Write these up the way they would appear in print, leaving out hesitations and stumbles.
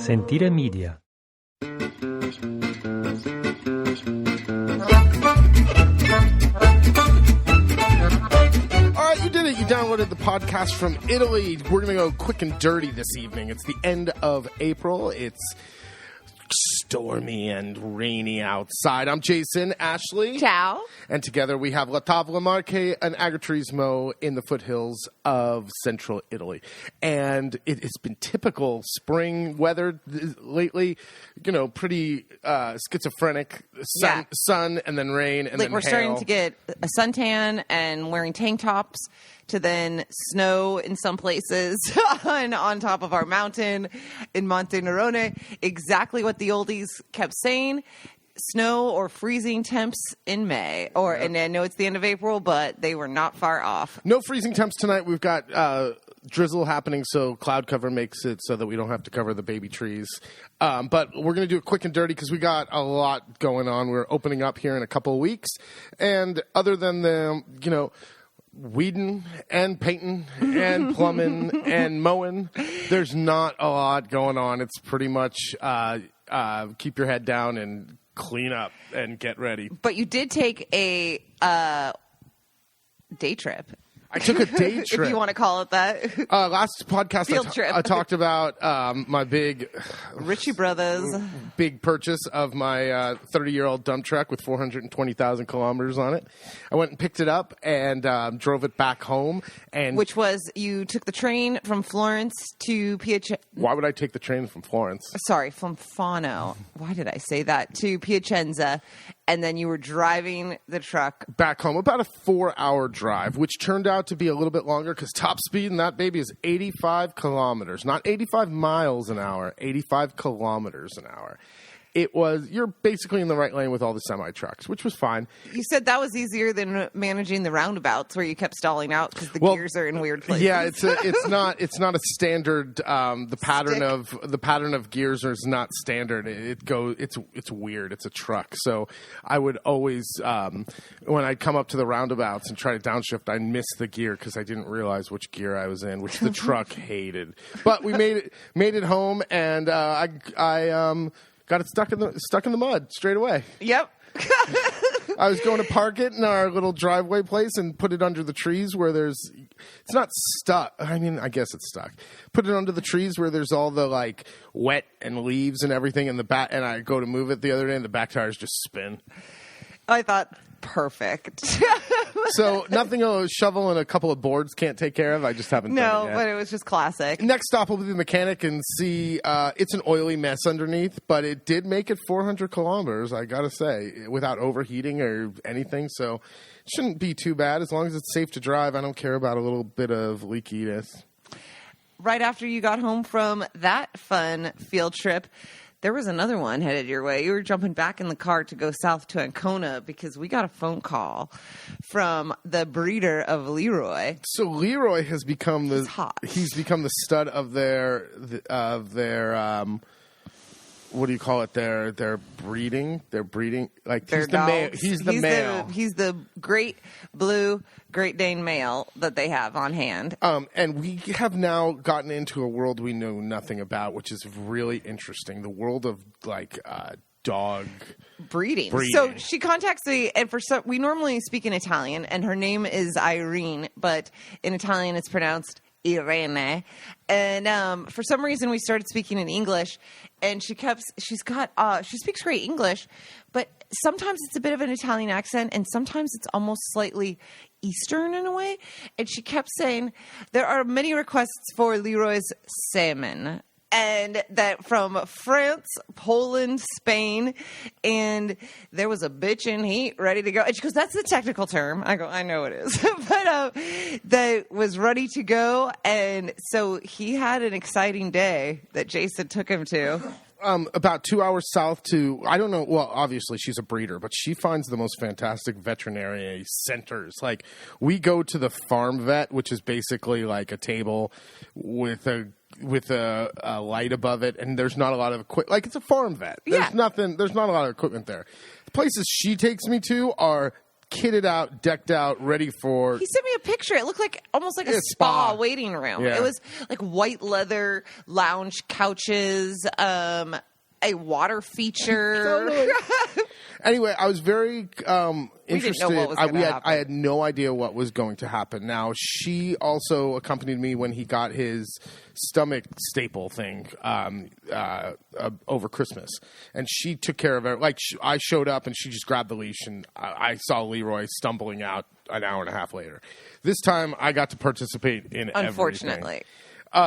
Sentire Media. You did it. You downloaded the podcast from Italy. We're going to go quick and dirty this evening. It's the end of April. It's stormy and rainy outside. I'm Jason. Ashley. Ciao. And together we have La Tavola Marche, an agriturismo in the foothills of central Italy. And it has been typical spring weather lately, you know, pretty schizophrenic. Sun and then rain and then we're hail. Starting to get a suntan and wearing tank tops to then snow in some places on top of our mountain in Monte Nerone. Exactly what the oldies kept saying. Snow or freezing temps in May. And I know it's the end of April, but they were not far off. No freezing temps tonight. We've got drizzle happening, so cloud cover makes it so that we don't have to cover the baby trees. But we're going to do it quick and dirty because we got a lot going on. We're opening up here in a couple of weeks. And other than the, weeding and painting and plumbing and mowing, there's not a lot going on. It's pretty much keep your head down and clean up and get ready. But you did take a day trip. I took a day trip. If you want to call it that. Last podcast, Field trip. I talked about my big Ritchie Brothers big purchase of my 30-year-old dump truck with 420,000 kilometers on it. I went and picked it up and drove it back home. And which was, you took the train from Florence to Piacenza. Why would I take the train from Florence? Sorry, from Fano. Why did I say that? To Piacenza. And then you were driving the truck back home, about a 4-hour drive, which turned out to be a little bit longer because top speed in that baby is 85 kilometers, not 85 miles an hour, 85 kilometers an hour. You're basically in the right lane with all the semi-trucks, which was fine. You said that was easier than managing the roundabouts where you kept stalling out because the gears are in weird places. Yeah, it's not a standard. The pattern of gears is not standard. It's weird. It's a truck. So I would always when I'd come up to the roundabouts and try to downshift, I'd miss the gear because I didn't realize which gear I was in, which the truck hated. But we made it home, and I got it stuck in the mud straight away. Yep. I was going to park it in our little driveway place and put it under the trees where it's not stuck. I mean, I guess it's stuck. Put it under the trees where there's all the wet and leaves and everything in the back. And I go to move it the other day and the back tires just spin. I thought, perfect. So nothing a shovel and a couple of boards can't take care of. I just haven't done it yet. No, but it was just classic. Next stop will be the mechanic and see. It's an oily mess underneath, but it did make it 400 kilometers, I got to say, without overheating or anything. So it shouldn't be too bad as long as it's safe to drive. I don't care about a little bit of leakiness. Right after you got home from that fun field trip, there was another one headed your way. You were jumping back in the car to go south to Ancona because we got a phone call from the breeder of Leroy. So Leroy has become he's become the stud of their what do you call it? Their breeding. They're breeding he's the male. He's the male. He's the great blue Great Dane male that they have on hand. And we have now gotten into a world we know nothing about, which is really interesting. The world of dog breeding. So she contacts me, and we normally speak in Italian, and her name is Irene, but in Italian it's pronounced Irene. And for some reason we started speaking in English, and she speaks great English, but sometimes it's a bit of an Italian accent, and sometimes it's almost slightly Eastern in a way. And she kept saying there are many requests for Leroy's salmon. And that from France, Poland, Spain, and there was a bitch in heat ready to go. And she goes, that's the technical term. I go, I know it is. But that was ready to go. And so he had an exciting day that Jason took him to. About 2 hours south to, I don't know, well, obviously she's a breeder, but she finds the most fantastic veterinary centers. We go to the farm vet, which is basically like a table with a light above it, and there's not a lot of equipment. It's a farm vet. There's not a lot of equipment there. The places she takes me to are kitted out, decked out, ready for... He sent me a picture. It looked like almost like a spa waiting room. Yeah. It was like white leather lounge couches, a water feature. Anyway, I was very interested. We didn't know what was gonna happen. I had no idea what was going to happen. Now, she also accompanied me when he got his stomach staple thing over Christmas. And she took care of it. Like, I showed up and she just grabbed the leash, and I saw Leroy stumbling out an hour and a half later. This time, I got to participate in Unfortunately. So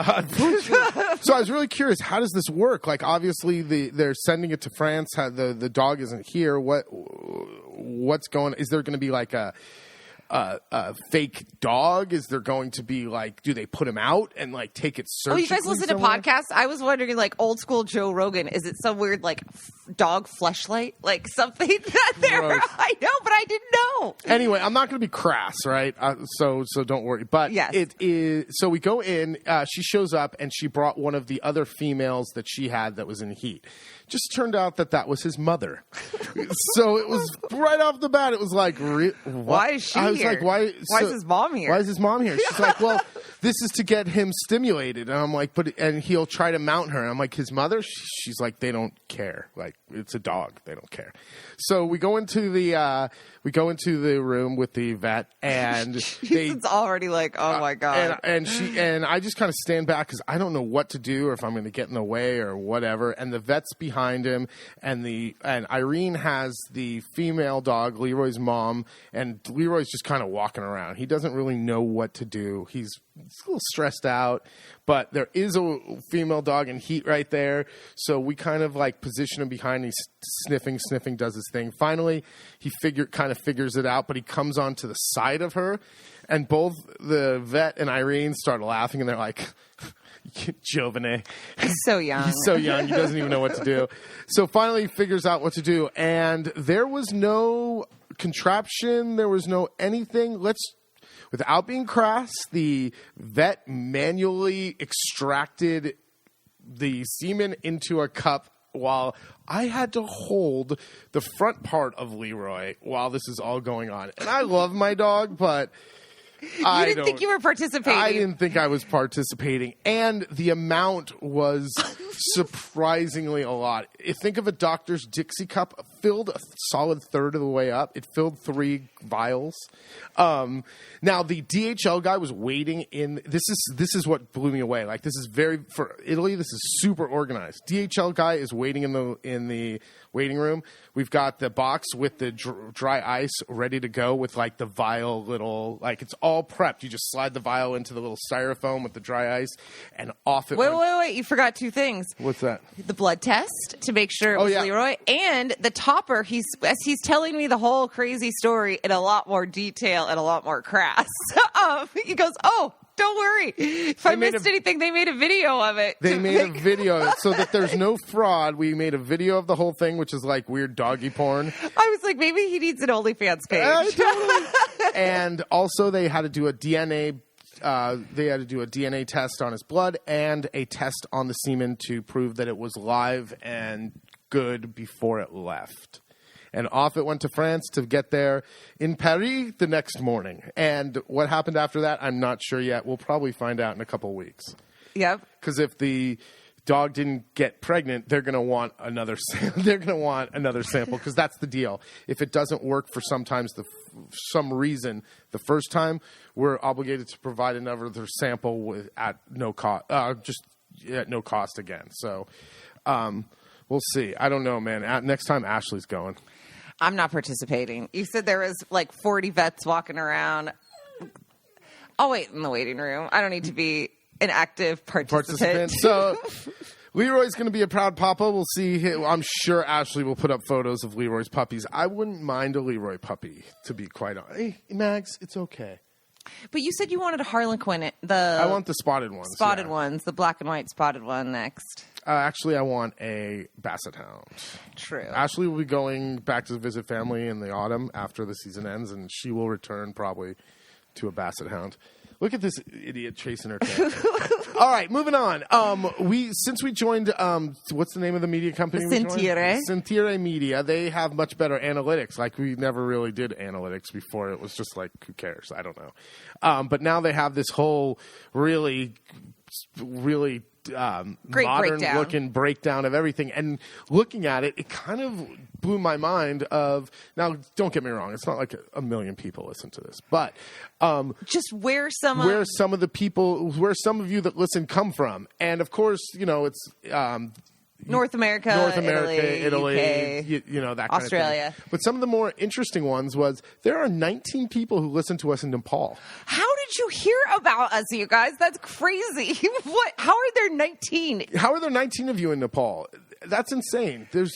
I was really curious, how does this work? Like, obviously, they're sending it to France. The dog isn't here. What's going? Is there going to be like a fake dog? Is there going to be like? Do they put him out and like take it surgically? Oh, you guys listen somewhere? to podcasts? I was wondering, like old school Joe Rogan. Is it some weird like dog fleshlight, like something that they're? Gross. I know, but I didn't know. Anyway, I'm not going to be crass, right? So don't worry. But yes. It is. So we go in. She shows up and she brought one of the other females that she had that was in heat. Just turned out that was his mother. So it was right off the bat. It was like, why is she I was here? like, why is his mom here? Why is his mom here? She's like, well, this is to get him stimulated. And I'm like, and he'll try to mount her. And I'm like, his mother? She's like, they don't care. Like, it's a dog. They don't care. So we go into the room with the vet, and it's already like, oh my god. And I just kind of stand back because I don't know what to do, or if I'm going to get in the way or whatever. And the vet's behind him, and Irene has the female dog, Leroy's mom, and Leroy's just kind of walking around. He doesn't really know what to do. He's a little stressed out, but there is a female dog in heat right there. So we kind of like position him behind. He's sniffing, does his thing. Finally, he figures it out, but he comes onto the side of her, and both the vet and Irene start laughing, and they're like, Giovane. He's so young. He's so young. He doesn't even know what to do. So finally he figures out what to do, and there was no contraption. There was no anything. Without being crass, the vet manually extracted the semen into a cup while I had to hold the front part of Leroy while this is all going on. And I love my dog, but you didn't think you were participating. I didn't think I was participating. And the amount was surprisingly a lot. Think of a doctor's Dixie cup filled a solid third of the way up. It filled 3 vials. Now the DHL guy was waiting in. This is what blew me away. Like, this is for Italy. This is super organized. DHL guy is waiting in the waiting room. We've got the box with the dry ice ready to go with like the vial little, like it's all prepped. You just slide the vial into the little styrofoam with the dry ice, and off it went. Wait. You forgot 2 things. What's that? The blood test to make sure it was Leroy, and the topper. He's telling me the whole crazy story in a lot more detail and a lot more crass. He goes, "Oh, don't worry. If I missed anything, they made a video of it." They made a video of it so that there's no fraud. We made a video of the whole thing, which is like weird doggy porn. I was like, maybe he needs an OnlyFans page. Totally. And also, they had to do a DNA. They had to do a DNA test on his blood and a test on the semen to prove that it was live and good before it left. And off it went to France to get there in Paris the next morning. And what happened after that, I'm not sure yet. We'll probably find out in a couple of weeks. Yep. Because if the dog didn't get pregnant, they're going to want another. They're going to want another sample, because that's the deal. If it doesn't work for some reason the first time, we're obligated to provide another sample at no cost. Just at no cost again. So we'll see. I don't know, man. Next time Ashley's going. I'm not participating. You said there was like 40 vets walking around. I'll wait in the waiting room. I don't need to be an active participant. So Leroy's going to be a proud papa. We'll see. I'm sure Ashley will put up photos of Leroy's puppies. I wouldn't mind a Leroy puppy, to be quite honest. Hey, Max, it's okay. But you said you wanted a Harlequin. I want the spotted ones. Ones, the black and white spotted one next. Actually, I want a Basset Hound. True. Ashley will be going back to visit family in the autumn after the season ends, and she will return probably to a Basset Hound. Look at this idiot chasing her tail. All right, moving on. Since we joined, what's the name of the media company? Sentire Media. They have much better analytics. Like, we never really did analytics before. It was just like, who cares? I don't know. But now they have this whole really modern looking breakdown of everything, and looking at it, it kind of blew my mind. Now, don't get me wrong, it's not like a million people listen to this, but just where some of you that listen come from, and of course, it's North America, Italy, UK, that kind Australia. of thing. But some of the more interesting ones was there are 19 people who listen to us in Nepal. How did you hear about us, you guys? That's crazy. What? How are there 19? How are there 19 of you in Nepal? That's insane. There's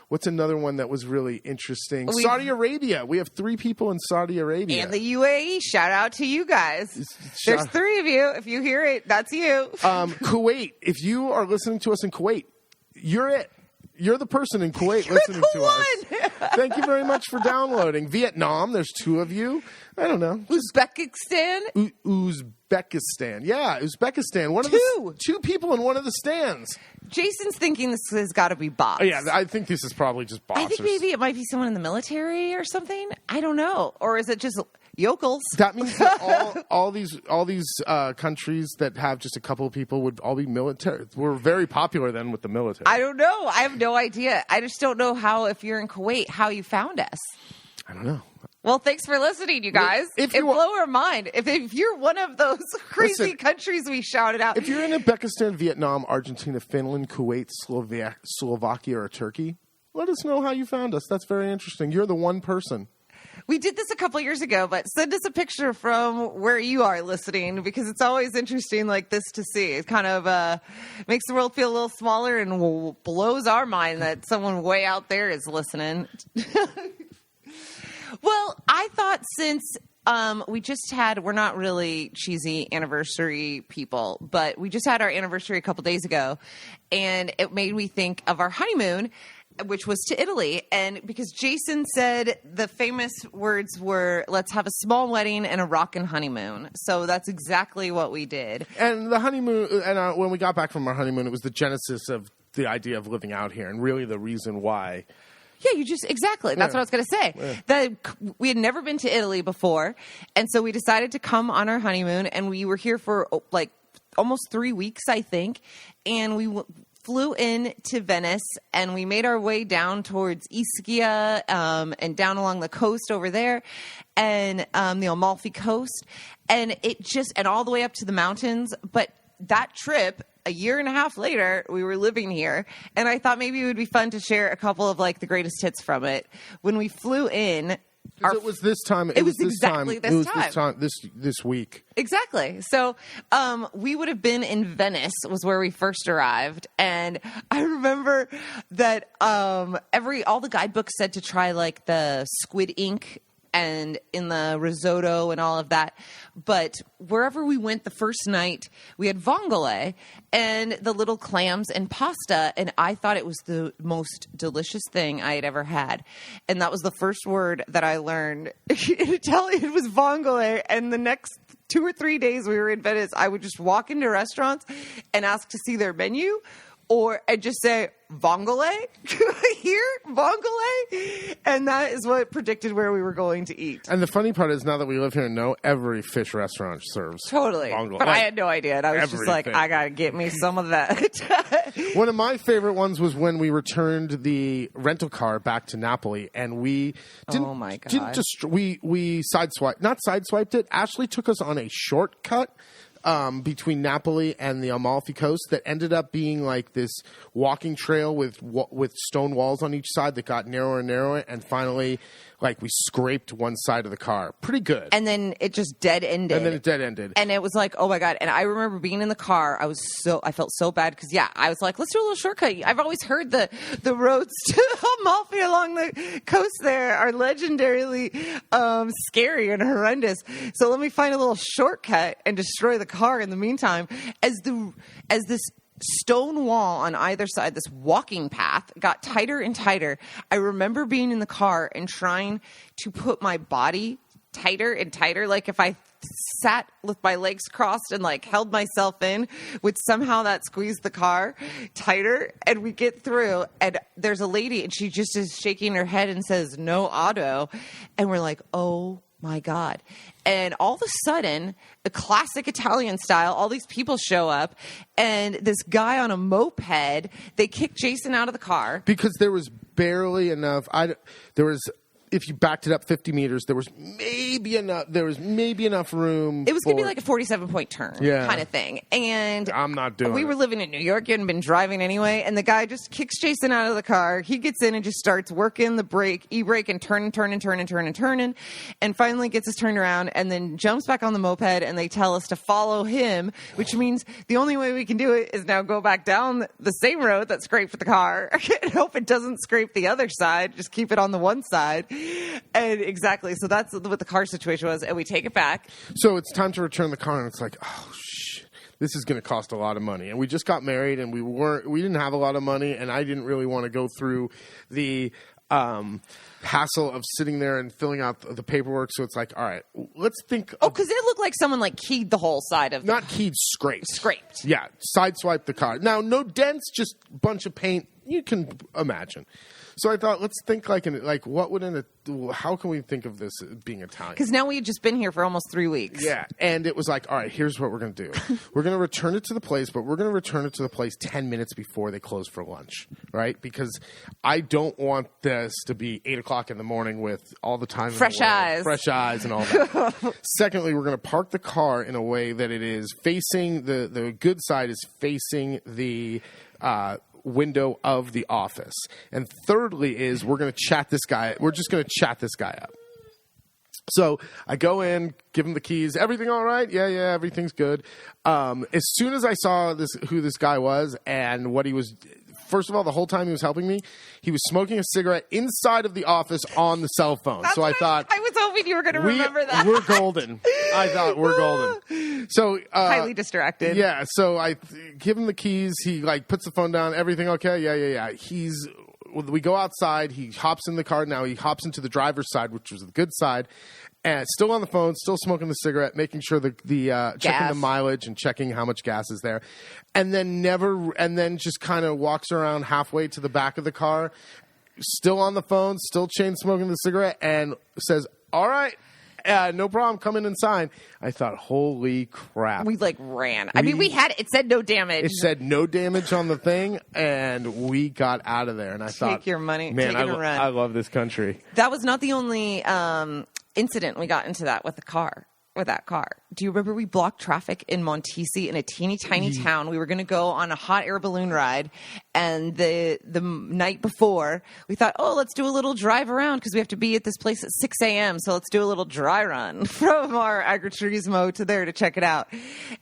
what's another one that was really interesting? Saudi Arabia. We have 3 people in Saudi Arabia. And the UAE. Shout out to you guys. There's 3 of you. If you hear it, that's you. Kuwait. If you are listening to us in Kuwait, you're it. You're the person in Kuwait listening to us. Thank you very much for downloading. Vietnam, there's 2 of you. I don't know. Uzbekistan? Uzbekistan. Yeah, Uzbekistan. One of the 2 people in one of the stands. Jason's thinking this has got to be bots. Oh, yeah, I think this is probably just bots. I think maybe it might be someone in the military or something. I don't know. Or is it just yokels? That means that all these countries that have just a couple of people would all be military. We're very popular then with the military. I don't know. I have no idea. I just don't know how, if you're in Kuwait, how you found us. I don't know. Well, thanks for listening, you guys. It blew our mind. If you're one of those crazy countries we shouted out. If you're in Uzbekistan, Vietnam, Argentina, Finland, Kuwait, Slovakia, or Turkey, let us know how you found us. That's very interesting. You're the one person. We did this a couple years ago, but send us a picture from where you are listening, because it's always interesting like this to see. It kind of makes the world feel a little smaller and blows our mind that someone way out there is listening. Well, I thought since we just had, we're not really cheesy anniversary people, but we just had our anniversary a couple days ago, and it made me think of our honeymoon, which was to Italy. And because Jason said the famous words were, let's have a small wedding and a rockin' honeymoon. So that's exactly what we did. And the honeymoon, and when we got back from our honeymoon, it was the genesis of the idea of living out here, and really the reason why. Yeah, exactly. That's what I was going to say. Yeah. We had never been to Italy before, and so we decided to come on our honeymoon, and we were here for like almost 3 weeks, I think, and we flew in to Venice, and we made our way down towards Ischia and down along the coast over there, and the Amalfi Coast, and and all the way up to the mountains. But that trip, a year and a half later, we were living here, and I thought maybe it would be fun to share a couple of like the greatest hits from it. When we flew in, it was this time. It was exactly this time. This week. Exactly. So we would have been in Venice, was where we first arrived, and I remember that all the guidebooks said to try like the squid ink and in the risotto and all of that. But wherever we went the first night, we had vongole and the little clams and pasta, and I thought it was the most delicious thing I had ever had. And that was the first word that I learned in Italian was vongole, and the next 2 or 3 days we were in Venice, I would just walk into restaurants and ask to see their menu, and just say, vongole? Here? Vongole? And that is what predicted where we were going to eat. And the funny part is, now that we live here and know, every fish restaurant serves totally vongole. But I had no idea. And I was just like, I got to get me some of that. One of my favorite ones was when we returned the rental car back to Napoli, and we didn't, oh my God. we sideswiped it. Ashley took us on a shortcut between Napoli and the Amalfi Coast that ended up being like this walking trail with stone walls on each side that got narrower and narrower, and finally, like, we scraped one side of the car. Pretty good. And then it just dead-ended. And it was like, oh my God. And I remember being in the car, I felt so bad because, I was like, let's do a little shortcut. I've always heard the roads to Amalfi along the coast there are legendarily scary and horrendous. So let me find a little shortcut and destroy the car in the meantime. As this stone wall on either side, this walking path, got tighter and tighter. I remember being in the car and trying to put my body tighter and tighter. Like if I sat with my legs crossed and like held myself in, which somehow that squeezed the car tighter. And we get through, and there's a lady, and she just is shaking her head and says, "No auto." And we're like, oh my God. And all of a sudden, the classic Italian style, all these people show up, and this guy on a moped, they kick Jason out of the car. Because there was barely enough. If you backed it up 50 meters, there was maybe enough room. It was going to be like a 47-point turn kind of thing. And I'm not doing it. We were living in New York. You hadn't been driving anyway. And the guy just kicks Jason out of the car. He gets in and just starts working the brake, e-brake, and turning. And finally gets us turned around and then jumps back on the moped. And they tell us to follow him, which means the only way we can do it is now go back down the same road that scraped the car and hope it doesn't scrape the other side. Just keep it on the one side. And exactly. So that's what the car situation was. And we take it back. So it's time to return the car. And it's like, oh, shit, this is going to cost a lot of money. And we just got married and we didn't have a lot of money. And I didn't really want to go through the hassle of sitting there and filling out the paperwork. So it's like, all right, let's think. Because it looked like someone like keyed the whole side of Not keyed, scraped. Scraped. Yeah. Sideswiped the car. Now, no dents, just a bunch of paint. You can imagine. So I thought, let's think how can we think of this being Italian? Because now we had just been here for almost 3 weeks. Yeah. And it was like, all right, here's what we're going to do. We're going to return it to the place, but we're going to return it to the place 10 minutes before they close for lunch, right? Because I don't want this to be 8 o'clock in the morning with all the time. Fresh eyes and all that. Secondly, we're going to park the car in a way that it is facing, the good side is facing the window of the office. And thirdly is we're going to chat this guy. We're just going to chat this guy up. So I go in, give him the keys. Everything all right? Yeah, everything's good. As soon as I saw who this guy was and what he was, first of all, the whole time he was helping me, he was smoking a cigarette inside of the office on the cell phone. That's so I thought, I was hoping you were going to remember that. We're golden. I thought we're golden. So highly distracted. Yeah. So I give him the keys. He puts the phone down. Everything okay? Yeah. We go outside. He hops in the car. Now he hops into the driver's side, which was the good side, and still on the phone, still smoking the cigarette, making sure the checking the mileage and checking how much gas is there, and then just kind of walks around halfway to the back of the car, still on the phone, still chain smoking the cigarette, and says, "All right. No problem. Come in and sign." I thought, holy crap. We ran. It said no damage. It said no damage on the thing, and we got out of there. And I thought, take your money, man, take it and run. I love this country. That was not the only incident we got into that with that car. Do you remember we blocked traffic in Montesi in a teeny tiny town? We were going to go on a hot air balloon ride, and the night before we thought, let's do a little drive around because we have to be at this place at 6 a.m. So let's do a little dry run from our agriturismo to there to check it out.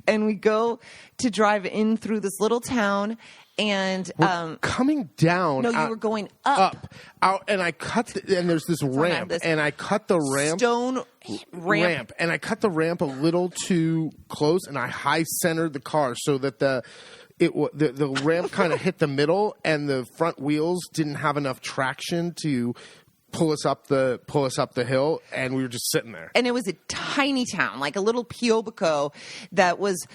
And we go to drive in through this little town. And coming down. No, you were going up. Out, and I cut and there's this ramp, and I cut the ramp. Stone ramp. And I cut the ramp a little too close, and I high centered the car so that the ramp kind of hit the middle, and the front wheels didn't have enough traction to pull us up the hill, and we were just sitting there. And it was a tiny town, like a little Piobico that was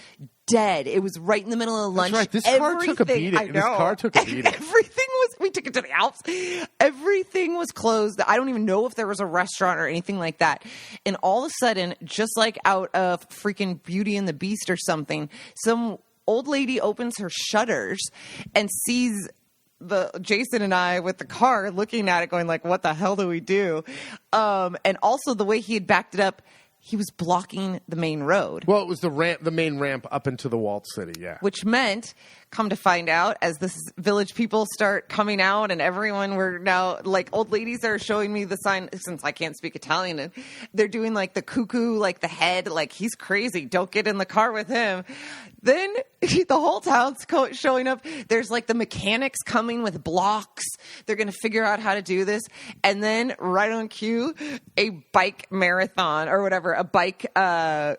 dead. It was right in the middle of lunch. That's right. This car took a beating. We took it to the Alps. Everything was closed. I don't even know if there was a restaurant or anything like that. And all of a sudden, just like out of freaking Beauty and the Beast or something, some old lady opens her shutters and sees Jason and I with the car looking at it going like, what the hell do we do? And also the way he had backed it up, he was blocking the main road. Well, it was the main ramp up into the walled city, yeah. Which meant, come to find out, as this village people start coming out and everyone, we're now, like, old ladies are showing me the sign, since I can't speak Italian, and they're doing, like, the cuckoo, like, the head, like, he's crazy, don't get in the car with him. Then the whole town's showing up. There's, like, the mechanics coming with blocks. They're going to figure out how to do this. And then, right on cue, a bike marathon or whatever, a bike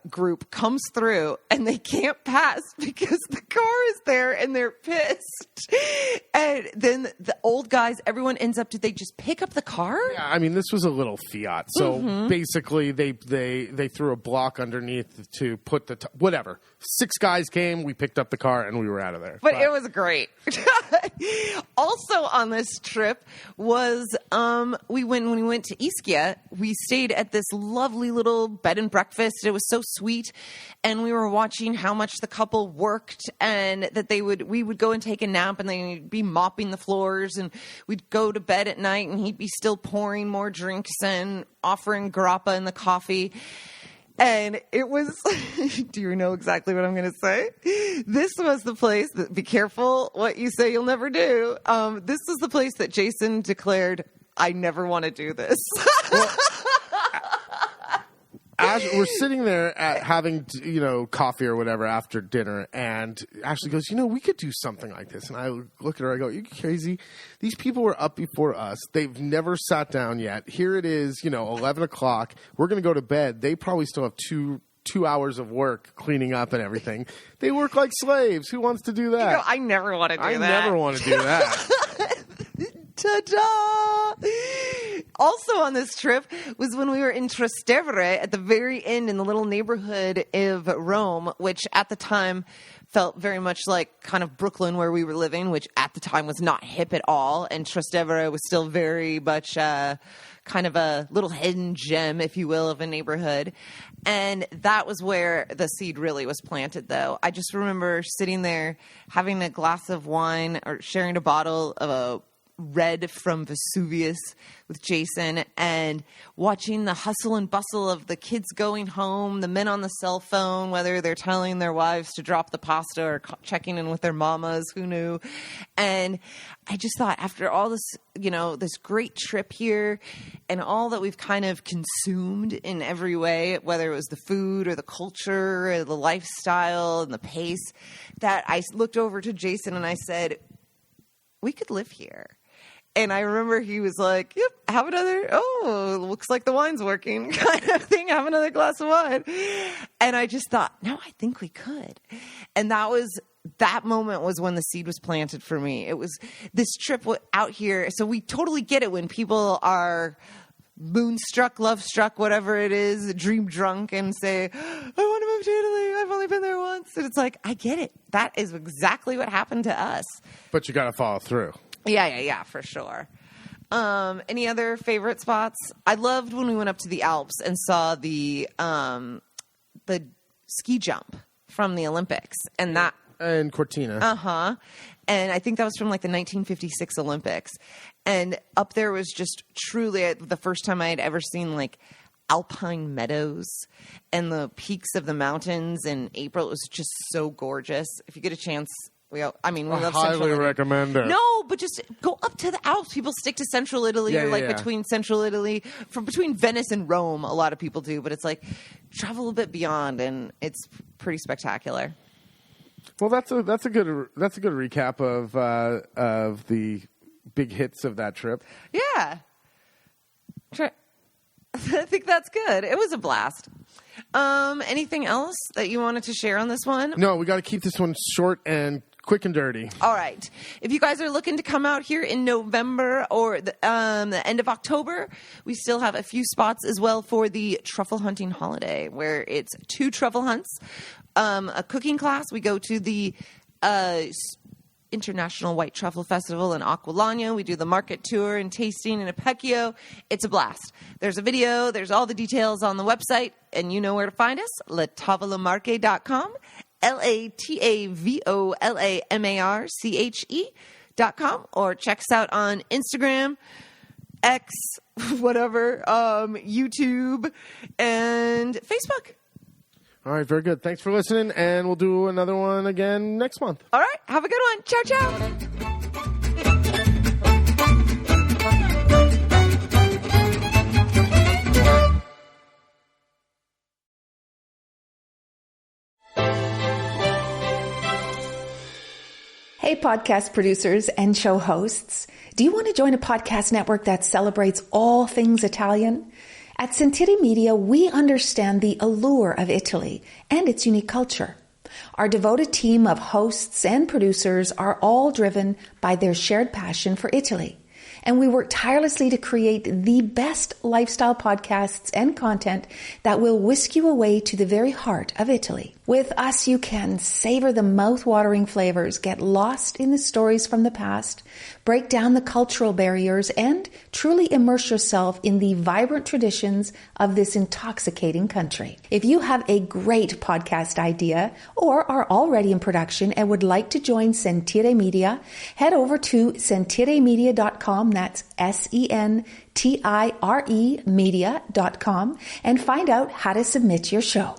group comes through, and they can't pass because the car is there, and they're pissed. And then the old guys, everyone ends up, did they just pick up the car? Yeah, I mean, this was a little Fiat. So basically, they threw a block underneath to put the whatever. 6 guys came, we picked up the car, and we were out of there. But it was great. Also on this trip was when we went to Ischia, we stayed at this lovely little bed and breakfast. It was so sweet, and we were watching how much the couple worked, and that we would go and take a nap, and they'd be mopping the floors, and we'd go to bed at night, and he'd be still pouring more drinks and offering grappa in the coffee. And it was, do you know exactly what I'm going to say? This was the place that, be careful what you say you'll never do. This was the place that Jason declared, I never want to do this. Well, we're sitting there having, coffee or whatever after dinner, and Ashley goes, we could do something like this. And I look at her, I go, you crazy? These people were up before us. They've never sat down yet. Here it is, 11 o'clock. We're going to go to bed. They probably still have two hours of work cleaning up and everything. They work like slaves. Who wants to do that? I never want to do that. I never want to do that. Ta-da! Also on this trip was when we were in Trastevere at the very end in the little neighborhood of Rome, which at the time felt very much like kind of Brooklyn where we were living, which at the time was not hip at all. And Trastevere was still very much kind of a little hidden gem, if you will, of a neighborhood. And that was where the seed really was planted, though. I just remember sitting there having a glass of wine or sharing a bottle of a red from Vesuvius with Jason and watching the hustle and bustle of the kids going home, the men on the cell phone, whether they're telling their wives to drop the pasta or checking in with their mamas, who knew. And I just thought, after all this, this great trip here and all that we've kind of consumed in every way, whether it was the food or the culture or the lifestyle and the pace, that I looked over to Jason and I said, we could live here. And I remember he was like, yep, have another, looks like the wine's working kind of thing. Have another glass of wine. And I just thought, no, I think we could. And that moment was when the seed was planted for me. It was this trip out here. So we totally get it when people are moonstruck, love struck, whatever it is, dream drunk and say, I want to move to Italy. I've only been there once. And it's like, I get it. That is exactly what happened to us. But you got to follow through. Yeah, for sure. Any other favorite spots? I loved when we went up to the Alps and saw the ski jump from the Olympics, and Cortina. And I think that was from like the 1956 Olympics. And up there was just truly the first time I had ever seen like alpine meadows and the peaks of the mountains in April. It was just so gorgeous. If you get a chance. We love Central highly recommend it. No, but just go up to the Alps. People stick to Central Italy between Central Italy, between Venice and Rome. A lot of people do, but it's like travel a bit beyond, and it's pretty spectacular. Well, that's a good recap of the big hits of that trip. Yeah, I think that's good. It was a blast. Anything else that you wanted to share on this one? No, we got to keep this one short and quick and dirty. All right. If you guys are looking to come out here in November or the end of October, we still have a few spots as well for the truffle hunting holiday, where it's 2 truffle hunts, a cooking class. We go to the International White Truffle Festival in Aquilano. We do the market tour and tasting in Apecchio. It's a blast. There's a video. There's all the details on the website, and you know where to find us, latavolamarche.com, LATAVOLAMARCHE.com, or check us out on Instagram, X, whatever, YouTube, and Facebook. All right, very good. Thanks for listening, and we'll do another one again next month. All right, have a good one. Ciao, ciao. Hey, podcast producers and show hosts. Do you want to join a podcast network that celebrates all things Italian? At Sentiti Media, we understand the allure of Italy and its unique culture. Our devoted team of hosts and producers are all driven by their shared passion for Italy. And we work tirelessly to create the best lifestyle podcasts and content that will whisk you away to the very heart of Italy. With us, you can savor the mouth-watering flavors, get lost in the stories from the past, break down the cultural barriers, and truly immerse yourself in the vibrant traditions of this intoxicating country. If you have a great podcast idea or are already in production and would like to join Sentire Media, head over to sentiremedia.com. That's SENTIRE media.com and find out how to submit your show.